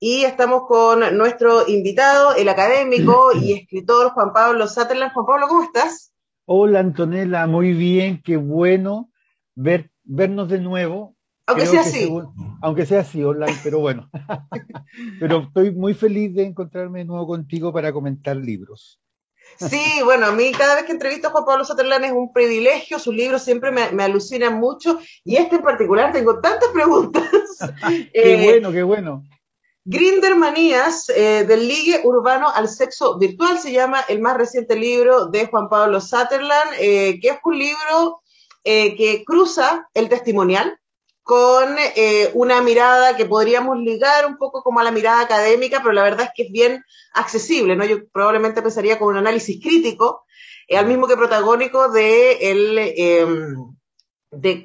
y estamos con nuestro invitado, el académico y escritor Juan Pablo Sutherland. Juan Pablo, ¿cómo estás? Hola Antonella, muy bien, qué bueno vernos de nuevo. Aunque Creo sea que así. aunque sea así online, pero bueno. Pero estoy muy feliz de encontrarme de nuevo contigo para comentar libros. Sí, bueno, a mí cada vez que entrevisto a Juan Pablo Sutherland es un privilegio, sus libros siempre me alucinan mucho y este en particular tengo tantas preguntas. Qué Eh, bueno, qué bueno. Grinder Manías, del ligue urbano al sexo virtual, se llama el más reciente libro de Juan Pablo Sutherland, que es un libro que cruza el testimonial con una mirada que podríamos ligar un poco como a la mirada académica, pero la verdad es que es bien accesible, ¿no? Yo probablemente empezaría con un análisis crítico, al Mm, mismo que protagónico de,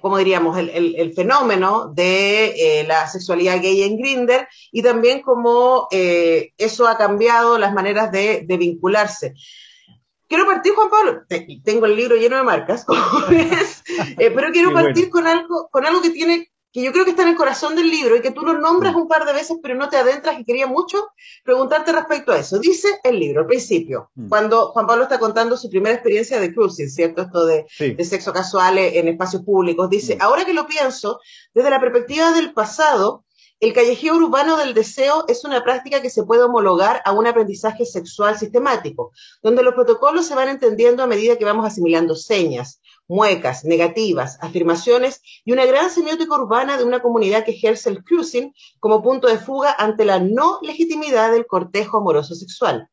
¿cómo diríamos?, el fenómeno de la sexualidad gay en Grindr y también cómo eso ha cambiado las maneras de vincularse. Quiero partir, Juan Pablo, tengo el libro lleno de marcas, como ves, pero quiero Qué partir bueno. con algo que tiene, que yo creo que está en el corazón del libro y que tú lo nombras Mm, un par de veces, pero no te adentras y quería mucho preguntarte respecto a eso. Dice el libro, al principio, mm. cuando Juan Pablo está contando su primera experiencia de cruising, ¿cierto? Esto de Sí. sexo casual en espacios públicos. Dice, Mm, ahora que lo pienso, desde la perspectiva del pasado, el callejeo urbano del deseo es una práctica que se puede homologar a un aprendizaje sexual sistemático donde los protocolos se van entendiendo a medida que vamos asimilando señas, muecas, negativas, afirmaciones y una gran semiótica urbana de una comunidad que ejerce el cruising como punto de fuga ante la no legitimidad del cortejo amoroso sexual.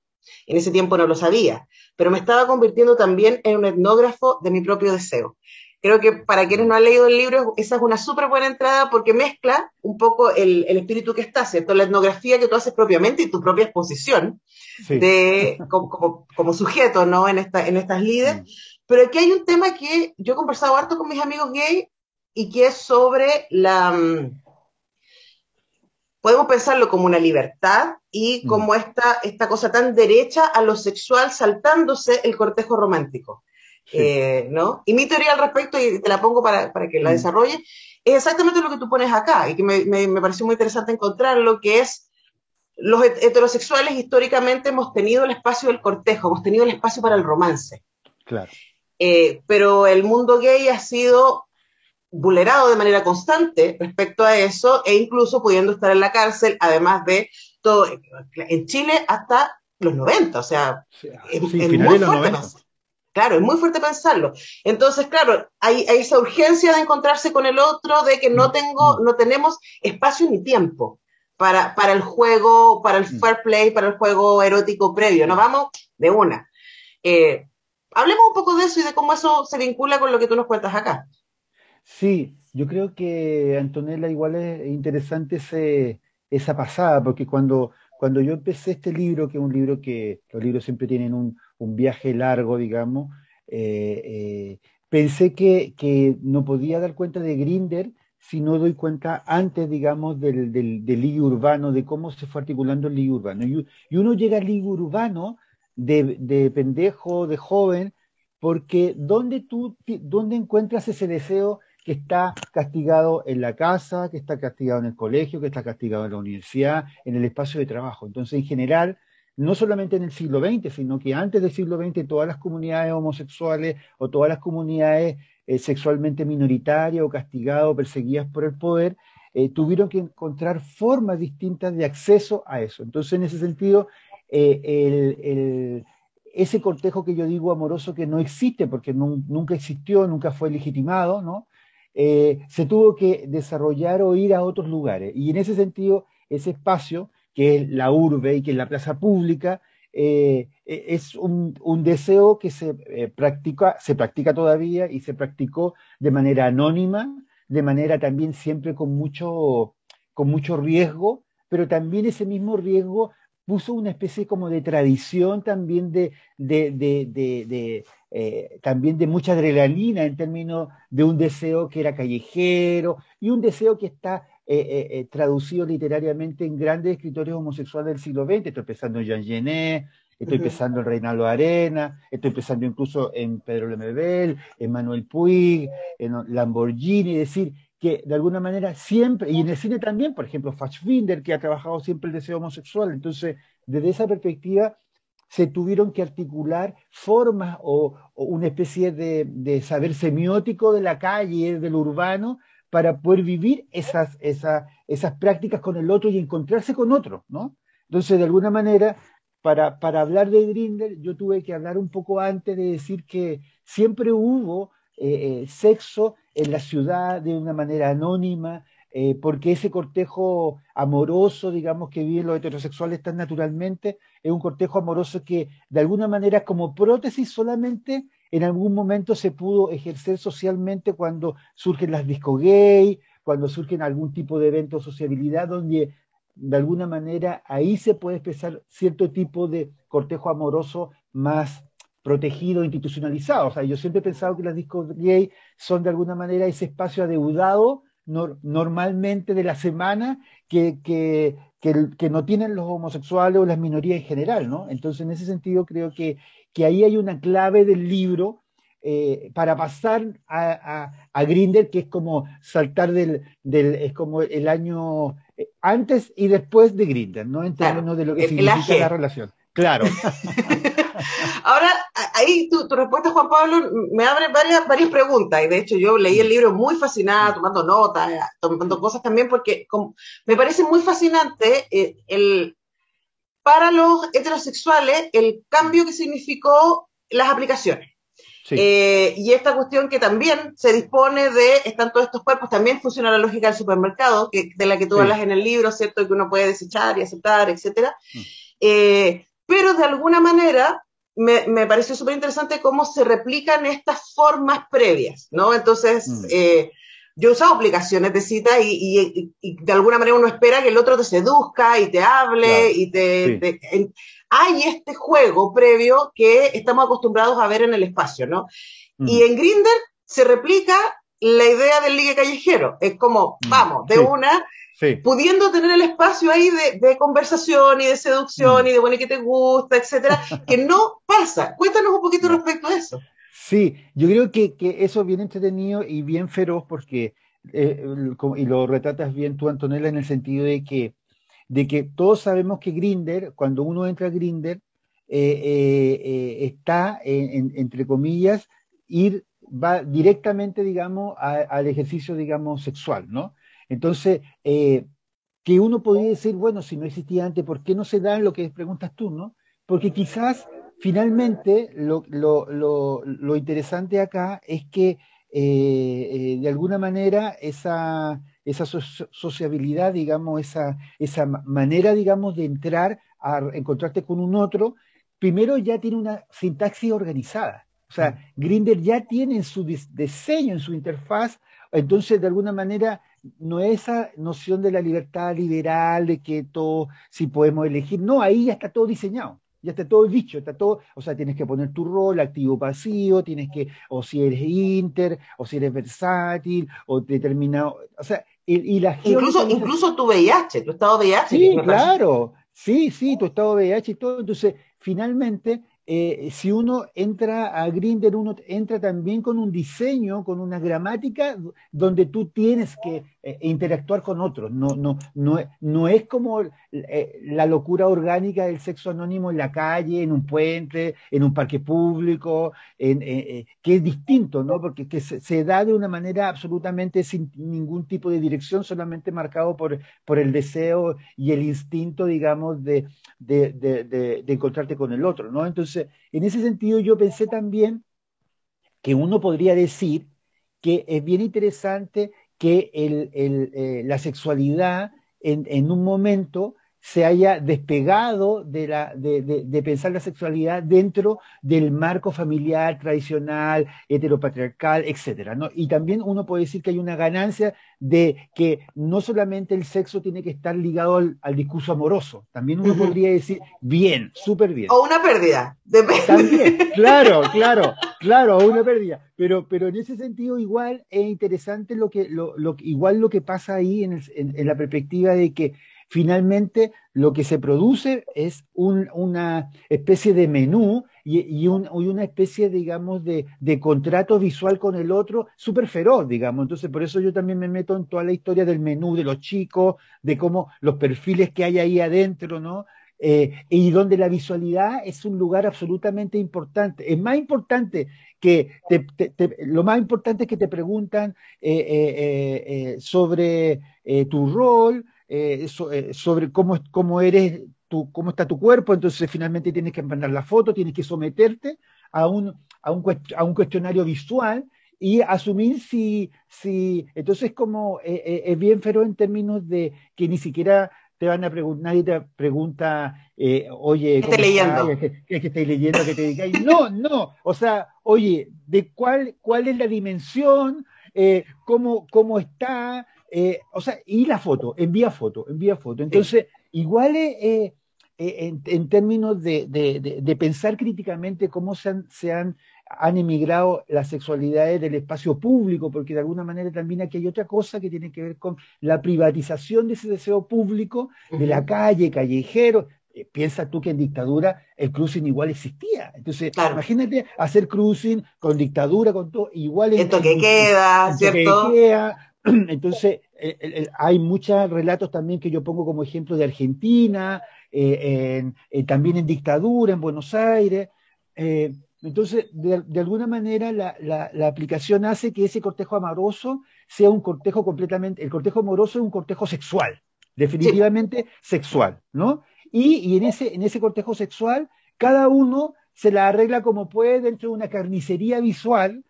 En ese tiempo no lo sabía, pero me estaba convirtiendo también en un etnógrafo de mi propio deseo. Creo que para quienes no mm. han leído el libro, esa es una súper buena entrada porque mezcla un poco el espíritu que está, ¿cierto? La etnografía que tú haces propiamente y tu propia exposición, Sí. como sujeto, ¿no? En estas líderes. Mm, Pero aquí hay un tema que yo he conversado harto con mis amigos gay y que es sobre podemos pensarlo como una libertad y mm. como esta cosa tan derecha a lo sexual saltándose el cortejo romántico. Sí. ¿No? Y mi teoría al respecto, y te la pongo para que la Mm, desarrolle, es exactamente lo que tú pones acá y que me pareció muy interesante encontrarlo, que es los heterosexuales históricamente hemos tenido el espacio del cortejo, hemos tenido el espacio para el romance, claro. pero el mundo gay ha sido vulnerado de manera constante respecto a eso e incluso pudiendo estar en la cárcel, además de todo, en Chile hasta los 90, o sea, Sí, sí, es finales muy de los fuerte 90. pensar. Claro, es muy fuerte pensarlo. Entonces, claro, hay esa urgencia de encontrarse con el otro, de que Mm, mm, no tenemos espacio ni tiempo para el juego, para el mm, fair play, para el juego erótico previo. No mm. vamos de una. Eh, Hablemos un poco de eso y de cómo eso se vincula con lo que tú nos cuentas acá. Sí, yo creo que Antonella igual es interesante esa pasada, porque cuando yo empecé este libro, que es un libro que los libros siempre tienen un viaje largo, digamos, pensé que no podía dar cuenta de Grinder si no doy cuenta antes, digamos, del ligue urbano, de cómo se fue articulando el ligue urbano. Y uno llega al ligue urbano de pendejo, de joven, porque ¿dónde encuentras ese deseo que está castigado en la casa, que está castigado en el colegio, que está castigado en la universidad, en el espacio de trabajo? Entonces, en general, no solamente en el siglo XX, sino que antes del siglo XX todas las comunidades homosexuales o todas las comunidades sexualmente minoritarias o castigadas o perseguidas por el poder, tuvieron que encontrar formas distintas de acceso a eso. Entonces, en ese sentido, eh, el, el- ese cortejo que yo digo amoroso que no existe porque nunca existió, nunca fue legitimado, ¿no? Se tuvo que desarrollar o ir a otros lugares. Y en ese sentido, ese espacio, que es la urbe y que es la plaza pública, es un deseo que se practica todavía y se practicó de manera anónima, de manera también siempre con mucho riesgo, pero también ese mismo riesgo puso una especie como de tradición también también de mucha adrenalina en términos de un deseo que era callejero y un deseo que está traducido literariamente en grandes escritores homosexuales del siglo XX. Estoy pensando en Jean Genet, estoy Ujú. pensando en Reinaldo Arena, estoy pensando incluso en Pedro Lemebel, en Manuel Puig, en Lamborghini, es decir, que de alguna manera siempre, y en el cine también, por ejemplo, Fassbinder, que ha trabajado siempre el deseo homosexual, entonces desde esa perspectiva se tuvieron que articular formas o una especie de saber semiótico de la calle, del urbano, para poder vivir esas prácticas con el otro y encontrarse con otro, ¿no? Entonces, de alguna manera, para hablar de Grindr, yo tuve que hablar un poco antes de decir que siempre hubo sexo en la ciudad de una manera anónima, porque ese cortejo amoroso, digamos, que viven los heterosexuales tan naturalmente, es un cortejo amoroso que de alguna manera como prótesis solamente en algún momento se pudo ejercer socialmente cuando surgen las disco gay, cuando surgen algún tipo de evento de sociabilidad donde de alguna manera ahí se puede expresar cierto tipo de cortejo amoroso más protegido, institucionalizado. O sea, yo siempre he pensado que las discos gay son de alguna manera ese espacio adeudado normalmente de la semana que no tienen los homosexuales o las minorías en general, ¿no? Entonces, en ese sentido, creo que ahí hay una clave del libro para pasar a Grindr, que es como saltar es como el año antes y después de Grindr, ¿no? En Claro, términos de lo que el significa la AG. relación. Claro. Ahora, ahí tu respuesta, Juan Pablo, me abre varias preguntas. Y de hecho, yo leí el Mm, libro muy fascinada, mm, tomando notas, tomando cosas también, porque me parece muy fascinante para los heterosexuales el mm. cambio que significó las aplicaciones. Sí, Y esta cuestión que también se dispone están todos estos cuerpos, también funciona la lógica del supermercado, de la que tú hablas sí. en el libro, ¿cierto? Que uno puede desechar y aceptar, etcétera. Mm, Pero de alguna manera me pareció súper interesante cómo se replican estas formas previas, ¿no? Entonces, mm, yo he usado aplicaciones de cita y de alguna manera uno espera que el otro te seduzca y te hable claro. y Sí. hay este juego previo que estamos acostumbrados a ver en el espacio, ¿no? Y Mm, en Grindr se replica la idea del ligue callejero. Es como, mm. vamos, de Sí, una, sí. pudiendo tener el espacio ahí de conversación y de seducción Mm. y de bueno, y que te gusta, etcétera, que no pasa. Cuéntanos un poquito No. respecto a eso. Sí, yo creo que eso es bien entretenido y bien feroz porque, y lo retratas bien tú, Antonella, en el sentido de que todos sabemos que Grindr, cuando uno entra a Grindr, está, entre comillas, va directamente, digamos, al ejercicio, digamos, sexual, ¿no? Entonces, que uno podría decir, bueno, si no existía antes, ¿por qué no se da lo que preguntas tú, ¿no? Porque quizás finalmente lo interesante acá es que de alguna manera esa sociabilidad, digamos, esa manera, digamos, de entrar a encontrarte con un otro, primero ya tiene una sintaxis organizada. O sea, Grindr ya tiene en su diseño, en su interfaz, entonces de alguna manera no es esa noción de la libertad liberal, de que todo, si podemos elegir, no, ahí ya está todo diseñado, ya está todo dicho, está todo, o sea, tienes que poner tu rol activo pasivo, tienes que, o si eres inter, o si eres versátil, o determinado, o sea, y la geolocalización. Incluso tu VIH, tu estado VIH, que Sí, me parece. claro, sí, sí, tu estado VIH y todo. Entonces, finalmente, si uno entra a Grindr, uno entra también con un diseño, con una gramática donde tú tienes que interactuar con otros. No es como la locura orgánica del sexo anónimo en la calle, en un puente, en un parque público, que es distinto, ¿no? Porque que se da de una manera absolutamente sin ningún tipo de dirección, solamente marcado por el deseo y el instinto, digamos, de encontrarte con el otro, ¿no? Entonces, en ese sentido yo pensé también que uno podría decir que es bien interesante que la sexualidad en un momento se haya despegado de pensar la sexualidad dentro del marco familiar tradicional, heteropatriarcal, etcétera, ¿no? Y también uno puede decir que hay una ganancia de que no solamente el sexo tiene que estar ligado al discurso amoroso, también Uh uno -huh. podría decir bien, súper bien. O una pérdida, depende. También, claro, claro, claro, una pérdida. Pero en ese sentido, igual es interesante igual lo que pasa ahí en la perspectiva de que finalmente lo que se produce es una especie de menú y una especie, digamos, de contrato visual con el otro súper feroz, digamos. Entonces, por eso yo también me meto en toda la historia del menú, de los chicos, de cómo los perfiles que hay ahí adentro, ¿no? Y donde la visualidad es un lugar absolutamente importante. Es más importante lo más importante es que te preguntan sobre tu rol, sobre cómo eres, cómo está tu cuerpo, entonces finalmente tienes que mandar la foto, tienes que someterte a un cuestionario visual y asumir entonces como es bien feroz en términos de que ni siquiera te van a preguntar, nadie te pregunta, oye, Esté ¿cómo estás? leyendo. ¿Qué es que estáis leyendo? ¿Qué te dedicáis? No, no, o sea, oye, ¿de cuál es la dimensión? ¿Cómo está? O sea, y la foto, envía foto, envía foto. Sí. Entonces, igual en términos de pensar críticamente cómo han emigrado las sexualidades del espacio público, porque de alguna manera también aquí hay otra cosa que tiene que ver con la privatización de ese deseo público, de la Ujú. calle, callejero. Piensa tú que en dictadura el cruising igual existía. Entonces, Claro. imagínate hacer cruising con dictadura, con todo, igual Esto que queda, en toque de ¿cierto? queda. Entonces, hay muchos relatos también que yo pongo como ejemplo de Argentina, también en dictadura, en Buenos Aires. Entonces, de alguna manera, la aplicación hace que ese cortejo amoroso sea un cortejo completamente, el cortejo amoroso es un cortejo sexual, Sí. definitivamente sexual, ¿no? Y en ese cortejo sexual, cada uno se la arregla como puede dentro de una carnicería visual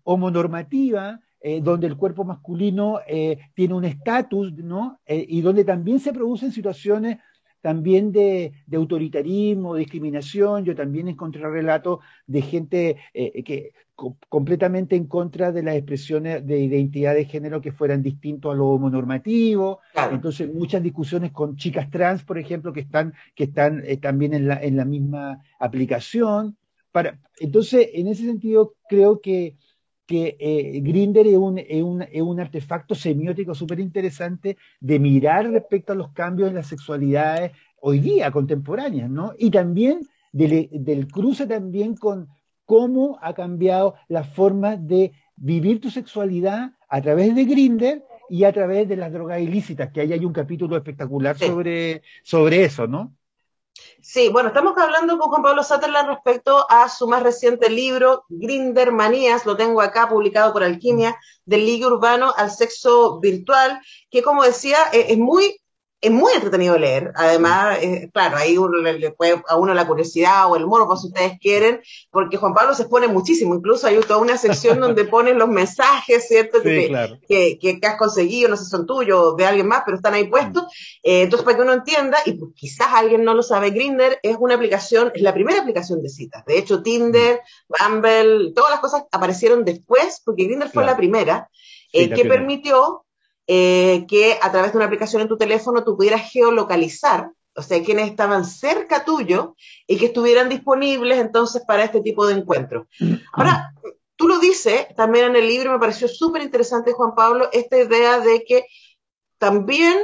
homonormativa, donde el cuerpo masculino tiene un estatus, ¿no? Y donde también se producen situaciones también de autoritarismo, discriminación. Yo también encontré relatos de gente que completamente en contra de las expresiones de identidad de género que fueran distintos a lo homonormativo. Claro. Entonces, muchas discusiones con chicas trans, por ejemplo, que están también en la misma aplicación. Entonces, en ese sentido, creo que Grindr es un artefacto semiótico súper interesante de mirar respecto a los cambios en las sexualidades hoy día, contemporáneas, ¿no? Y también del cruce también con cómo ha cambiado la forma de vivir tu sexualidad a través de Grindr y a través de las drogas ilícitas, que ahí hay un capítulo espectacular Sí. sobre eso, ¿no? Sí, bueno, estamos hablando con Juan Pablo Sutherland respecto a su más reciente libro, Grinder Manías, lo tengo acá publicado por Alquimia, del ligue urbano al sexo virtual, que como decía, es muy entretenido de leer. Mm. Además, claro, ahí uno le puede a uno la curiosidad o el morbo, si ustedes quieren, porque Juan Pablo se expone muchísimo. Incluso hay toda una sección donde ponen los mensajes, ¿cierto? Sí, claro. Que has conseguido, no sé si son tuyos, de alguien más, pero están ahí Mm. puestos. Entonces, para que uno entienda, y pues, quizás alguien no lo sabe, Grindr es una aplicación, es la primera aplicación de citas. De hecho, Mm. Tinder, Bumble, todas las cosas aparecieron después, porque Grindr fue la Claro. primera Sí, la que pionera. permitió que a través de una aplicación en tu teléfono tú pudieras geolocalizar, o sea, quienes estaban cerca tuyo y que estuvieran disponibles entonces para este tipo de encuentros. Ahora, tú lo dices también en el libro, me pareció súper interesante, Juan Pablo, esta idea de que también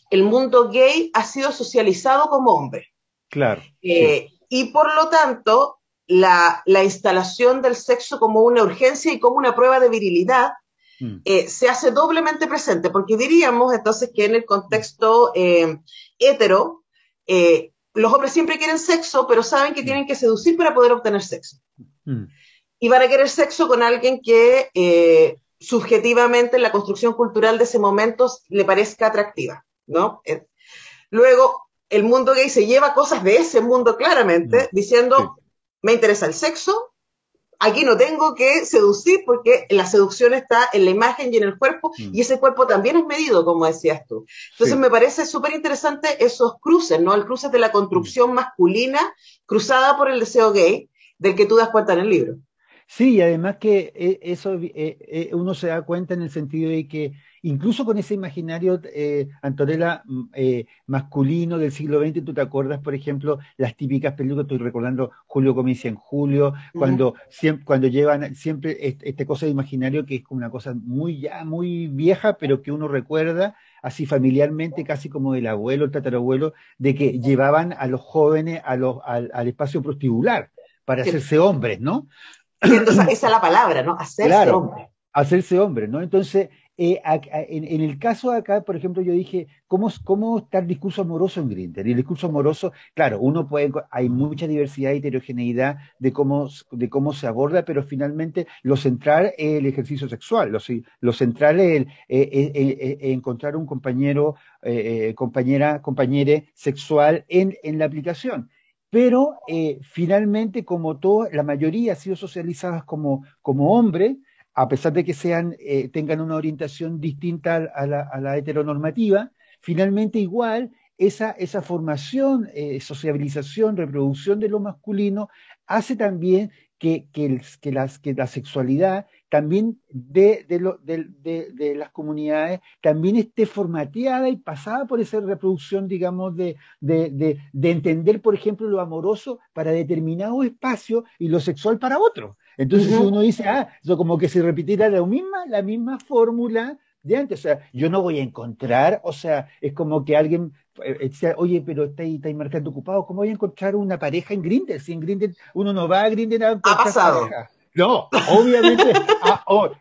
el mundo gay ha sido socializado como hombre. Claro, sí. Y por lo tanto, la instalación del sexo como una urgencia y como una prueba de virilidad Mm. se hace doblemente presente, porque diríamos entonces que en el contexto hetero, los hombres siempre quieren sexo, pero saben que Mm. tienen que seducir para poder obtener sexo. Mm. Y van a querer sexo con alguien que subjetivamente en la construcción cultural de ese momento le parezca atractiva, ¿no? Luego, el mundo gay se lleva cosas de ese mundo Mm. claramente, Sí. diciendo, me interesa el sexo, aquí no tengo que seducir porque la seducción está en la imagen y en el cuerpo Mm. y ese cuerpo también es medido, como decías tú. Entonces Sí. me parece súper interesante esos cruces, ¿no? El cruce de la Mm. construcción masculina cruzada por el deseo gay del que tú das cuenta en el libro. Sí, y además que eso uno se da cuenta en el sentido de que incluso con ese imaginario, Antonella, masculino del siglo XX, tú te acuerdas, por ejemplo, las típicas películas, estoy recordando Julio Comienza en Julio, Uh -huh. cuando llevan siempre este cosa de imaginario que es como una cosa muy ya, muy vieja, pero que uno recuerda así familiarmente, casi como el abuelo, el tatarabuelo, de que llevaban a los jóvenes al espacio prostíbulo para Sí, hacerse hombres, ¿no? siendo esa es la palabra, ¿no? Hacerse Claro, hombre. hacerse hombre, ¿no? Entonces, en el caso de acá, por ejemplo, yo dije, ¿cómo está el discurso amoroso en Grindr? Y el discurso amoroso, claro, hay mucha diversidad y heterogeneidad de cómo se aborda, pero finalmente lo central es el ejercicio sexual, lo central es encontrar un compañero, compañere sexual en la aplicación. Pero finalmente, como todo, la mayoría ha sido socializadas como hombres, a pesar de que tengan una orientación distinta a la heteronormativa, finalmente igual esa formación, sociabilización, reproducción de lo masculino hace también que la sexualidad también de las comunidades también esté formateada y pasada por esa reproducción, digamos, de entender, por ejemplo, lo amoroso para determinado espacio y lo sexual para otro. Entonces, si Ujú. uno dice, eso como que se repitiera la misma fórmula de antes, o sea, yo no voy a encontrar, o sea, es como que alguien decía, oye, pero estáis marcando ocupado, ¿cómo voy a encontrar una pareja en Grindr? Si en Grindr uno no va a Grindr a Ha encontrar pasado. pareja. No, obviamente,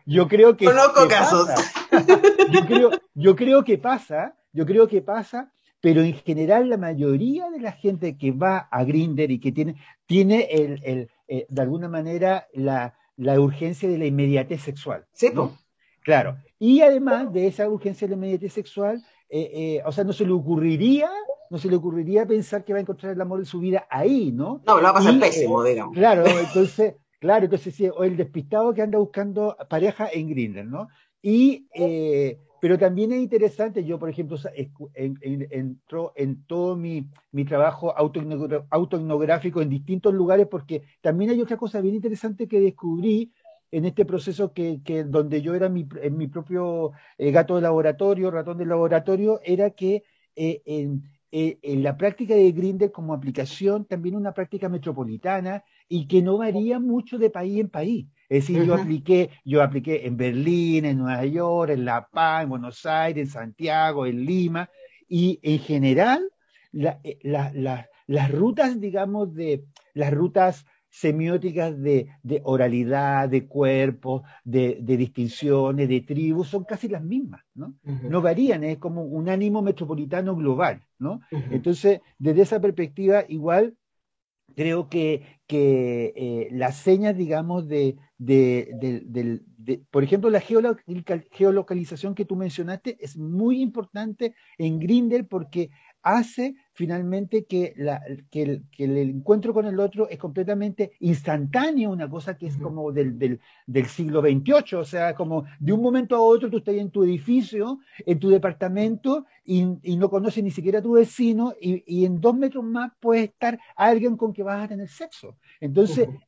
yo creo Conozco que casos. pasa, yo creo que pasa, pero en general la mayoría de la gente que va a Grindr y que tiene de alguna manera la urgencia de la inmediatez sexual, Sí, pues. ¿no? Claro. Y además de esa urgencia de la inmediatez sexual, o sea, no se le ocurriría pensar que va a encontrar el amor de su vida ahí, ¿no? No, lo va a pasar Y pésimo, digamos. claro, entonces sí, o el despistado que anda buscando pareja en Grindr, ¿no? Pero también es interesante, yo por ejemplo entro en todo mi trabajo autoetnográfico en distintos lugares, porque también hay otra cosa bien interesante que descubrí en este proceso donde yo era en mi propio gato de laboratorio, ratón de laboratorio, era que en la práctica de Grindr como aplicación, también una práctica metropolitana y que no varía mucho de país en país. Es decir, yo Ujú. apliqué, yo apliqué en Berlín, en Nueva York, en La Paz, en Buenos Aires, en Santiago, en Lima, y en general las rutas, digamos, las rutas semióticas de oralidad, de cuerpo, de distinciones, de tribus, son casi las mismas, ¿no? Ujú. No varían, es como un ánimo metropolitano global, ¿no? Ujú. Entonces, desde esa perspectiva, igual creo que las señas, digamos, por ejemplo, la geolocalización que tú mencionaste es muy importante en Grindr porque hace finalmente que el encuentro con el otro es completamente instantáneo, una cosa que es Ujú. como del siglo XXVIII, o sea, como de un momento a otro tú estás en tu edificio, en tu departamento y no conoces ni siquiera a tu vecino y en 2 metros más puede estar alguien con que vas a tener sexo. Entonces, Ujú.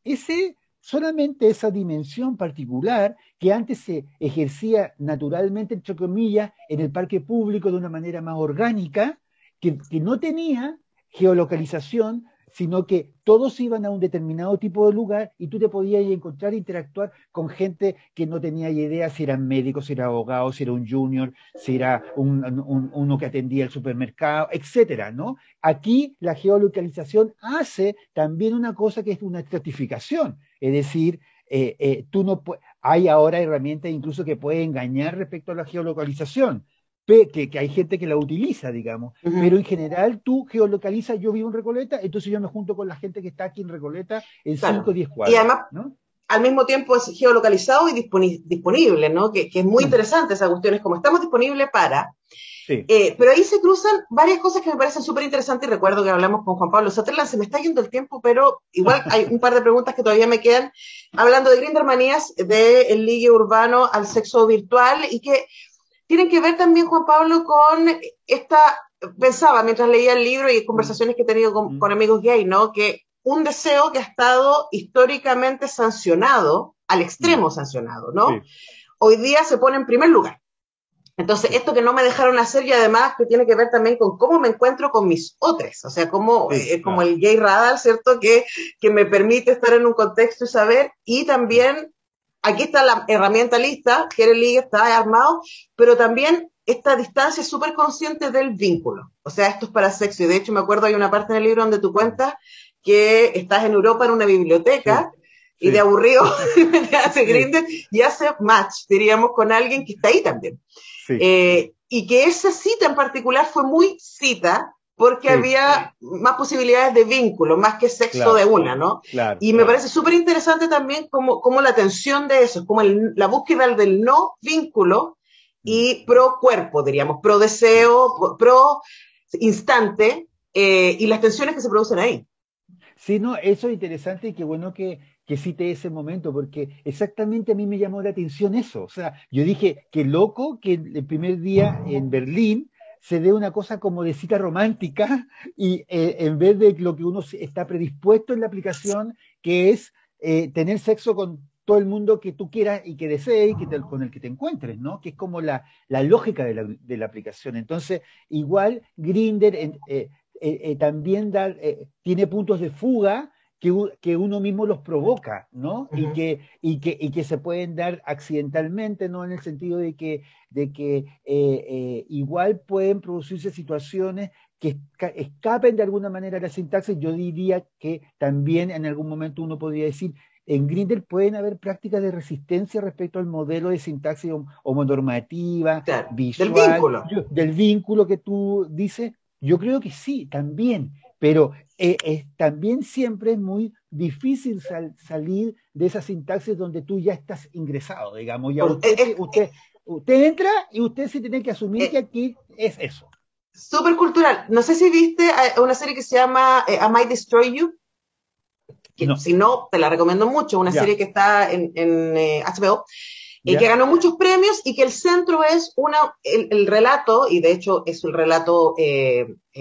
solamente esa dimensión particular que antes se ejercía naturalmente, entre comillas, en el parque público de una manera más orgánica, que no tenía geolocalización, sino que todos iban a un determinado tipo de lugar y tú te podías encontrar e interactuar con gente que no tenía idea si eran médicos, si era abogados, si era un junior, si era uno que atendía el supermercado, etcétera, ¿no? Aquí la geolocalización hace también una cosa que es una estratificación, es decir, tú no hay ahora herramientas incluso que pueden engañar respecto a la geolocalización, que hay gente que la utiliza, digamos, pero Ujú. en general tú geolocalizas, yo vivo en Recoleta, entonces yo me junto con la gente que está aquí en Recoleta en Claro. 5 o 10 Y cuadras, además, ¿no? al mismo tiempo es geolocalizado y disponible, ¿no? Que es muy Mm, interesante esa cuestión, es como estamos disponibles para. sí, Pero ahí se cruzan varias cosas que me parecen súper interesantes y recuerdo que hablamos con Juan Pablo Sutherland, se me está yendo el tiempo, pero igual hay un par de preguntas que todavía me quedan, hablando de Grindr Manías, del ligue urbano al sexo virtual y que tienen que ver también, Juan Pablo, con esta, pensaba mientras leía el libro y mm, conversaciones que he tenido con mm, amigos gay, ¿no? Que un deseo que ha estado históricamente sancionado, al mm, extremo sancionado, ¿no? sí, Hoy día se pone en primer lugar. Entonces, sí, esto que no me dejaron hacer y además que tiene que ver también con cómo me encuentro con mis otros, o sea, sí, como claro, el gay radar, ¿cierto? Que me permite estar en un contexto y saber, y sí, también, aquí está la herramienta lista, Jerry Lee está armado, pero también esta distancia súper consciente del vínculo. O sea, esto es para sexo. Y de hecho me acuerdo, hay una parte en el libro donde tú cuentas que estás en Europa en una Sí, biblioteca y de sí, aburrido te hace sí, Grindr y hace match, diríamos, con alguien que está ahí también. sí, Y que esa cita en particular fue muy cita porque sí, había más posibilidades de vínculo, más que sexo de claro, una, ¿no? claro, Y me claro. parece súper interesante también como la tensión de eso, como la búsqueda del no vínculo Mm, y pro cuerpo, diríamos, pro sí. deseo, pro instante, y las tensiones que se producen ahí. Sí, no, eso es interesante y qué bueno que cite ese momento, porque exactamente a mí me llamó la atención eso. O sea, yo dije, qué loco que el primer día en Berlín se dé una cosa como de cita romántica y en vez de lo que uno está predispuesto en la aplicación, que es tener sexo con todo el mundo que tú quieras y que desees y con el que te encuentres, ¿no? Que es como la lógica de la aplicación. Entonces, igual Grindr también tiene puntos de fuga que uno mismo los provoca, ¿no? Uh -huh. Y que se pueden dar accidentalmente, ¿no? En el sentido de que igual pueden producirse situaciones que escapen de alguna manera a la sintaxis. Yo diría que también en algún momento uno podría decir, en Grindr pueden haber prácticas de resistencia respecto al modelo de sintaxis homonormativa, Claro, del visual, vínculo. del vínculo que tú dices. Yo creo que sí, también, pero también siempre es muy difícil salir de esa sintaxis donde tú ya estás ingresado, digamos, ya Por, es, usted entra y usted se tiene que asumir que es, aquí es eso. súper cultural. No sé si viste una serie que se llama I Might Destroy You, que No, si no, te la recomiendo mucho, una serie ya, que está en HBO, que ya, ganó muchos premios y que el centro es el relato, y de hecho es un relato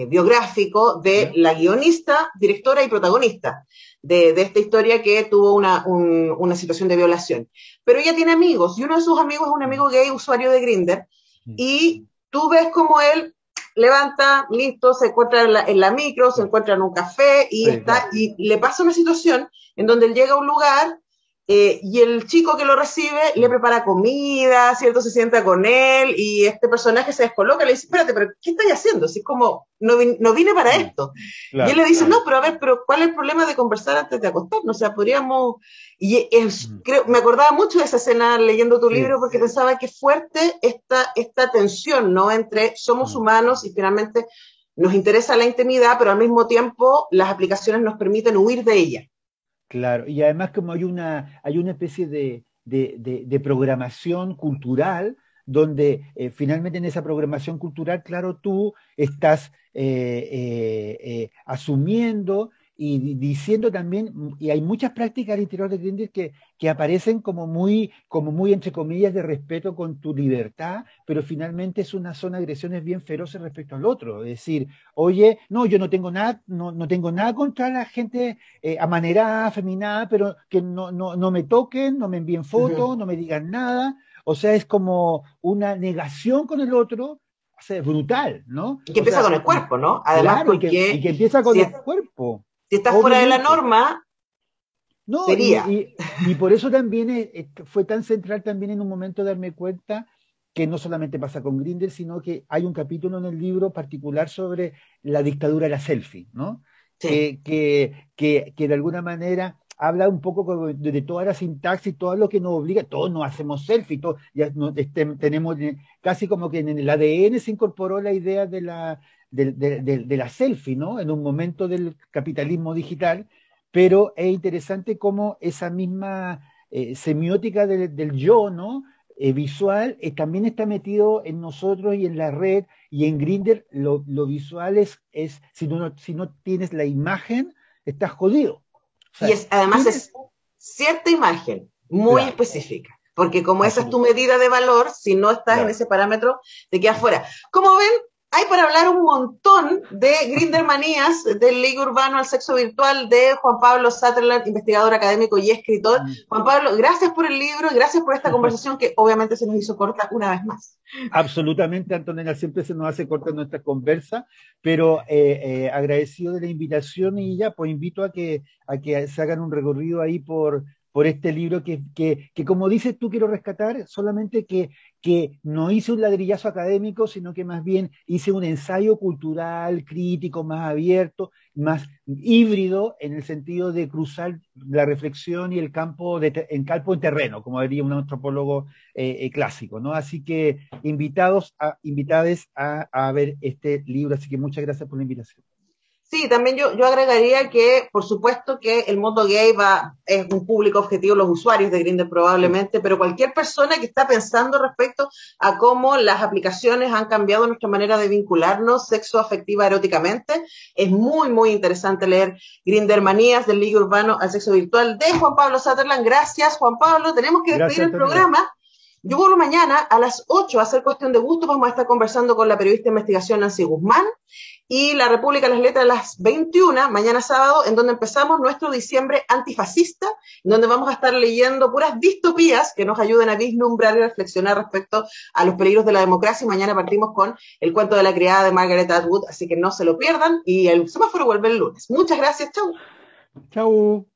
biográfico de ya, la guionista, directora y protagonista de esta historia que tuvo una situación de violación. Pero ella tiene amigos y uno de sus amigos es un mm, amigo gay, usuario de Grindr, mm, y tú ves como él levanta, listo, se encuentra en la micro, se ya, encuentra en un café sí, claro, y le pasa una situación en donde él llega a un lugar y el chico que lo recibe le mm, prepara comida, ¿cierto? Se sienta con él y este personaje se descoloca y le dice, espérate, pero ¿qué estáis haciendo? Así como, no vine para mm, esto. Y él claro, le dice, no, claro, pero a ver, pero ¿cuál es el problema de conversar antes de acostarnos? O sea, podríamos... mm, me acordaba mucho de esa escena leyendo tu sí, libro porque pensaba que fuerte esta tensión, ¿no? Entre somos mm. humanos y finalmente nos interesa la intimidad, pero al mismo tiempo las aplicaciones nos permiten huir de ella. Claro, y además como hay una especie de programación cultural donde finalmente en esa programación cultural, claro, tú estás asumiendo y diciendo también, y hay muchas prácticas al interior de Grindr que aparecen como muy, entre comillas, de respeto con tu libertad, pero finalmente es una zona de agresiones bien feroces respecto al otro. Es decir, oye, no, yo no tengo nada, no tengo nada contra la gente amanerada, afeminada, pero que no me toquen, no me envíen Uh -huh. fotos, no me digan nada. O sea, es como una negación con el otro, o sea, es brutal, ¿no? Y que O empieza sea, con el cuerpo, ¿no? Además, claro, y porque que empieza con si, el cuerpo, si estás fuera de la obviamente. norma, No, sería. y por eso también fue tan central también en un momento darme cuenta que no solamente pasa con Grindr, sino que hay un capítulo en el libro particular sobre la dictadura de la selfie, ¿no? Sí. Que de alguna manera habla un poco de toda la sintaxis, todo lo que nos obliga, todos nos hacemos selfie, todos, ya tenemos casi como que en el ADN se incorporó la idea de la selfie, ¿no? En un momento del capitalismo digital, pero es interesante cómo esa misma semiótica del yo, ¿no? Visual, también está metido en nosotros y en la red y en Grindr lo visual es si no tienes la imagen, estás jodido. O Y sea, además tienes, es cierta imagen muy claro, específica, porque como esa es tu absoluto, medida de valor, si no estás en claro. ese parámetro, te quedas fuera. Como ven, hay para hablar un montón de Grindermanías, del ligue urbano al sexo virtual de Juan Pablo Sutherland, investigador académico y escritor. Mm. Juan Pablo, gracias por el libro y gracias por esta conversación que obviamente se nos hizo corta una vez más. Absolutamente, Antonella, siempre se nos hace corta nuestra conversa, pero agradecido de la invitación y ya, pues invito a que se hagan un recorrido ahí por este libro que como dices tú, quiero rescatar, solamente que no hice un ladrillazo académico, sino que más bien hice un ensayo cultural, crítico, más abierto, más híbrido, en el sentido de cruzar la reflexión y el campo, en campo en terreno, como diría un antropólogo clásico, ¿no? Así que invitades a ver este libro, así que muchas gracias por la invitación. Sí, también yo agregaría que, por supuesto, que el mundo gay es un público objetivo, los usuarios de Grindr Sí, probablemente, pero cualquier persona que está pensando respecto a cómo las aplicaciones han cambiado nuestra manera de vincularnos sexo afectiva eróticamente, es muy, muy interesante leer Grindr Manías del Ligue Urbano al Sexo Virtual de Juan Pablo Sutherland. Gracias, Juan Pablo. Tenemos que despedir gracias, el Antonella. programa. Yo vuelvo mañana a las 8 a hacer cuestión de gusto. Vamos a estar conversando con la periodista de investigación Nancy Guzmán y La República de las Letras a las 21, mañana sábado, en donde empezamos nuestro diciembre antifascista, en donde vamos a estar leyendo puras distopías que nos ayuden a vislumbrar y reflexionar respecto a los peligros de la democracia. Y mañana partimos con El cuento de la criada de Margaret Atwood, así que no se lo pierdan y el semáforo vuelve el lunes. Muchas gracias, chau. Chau.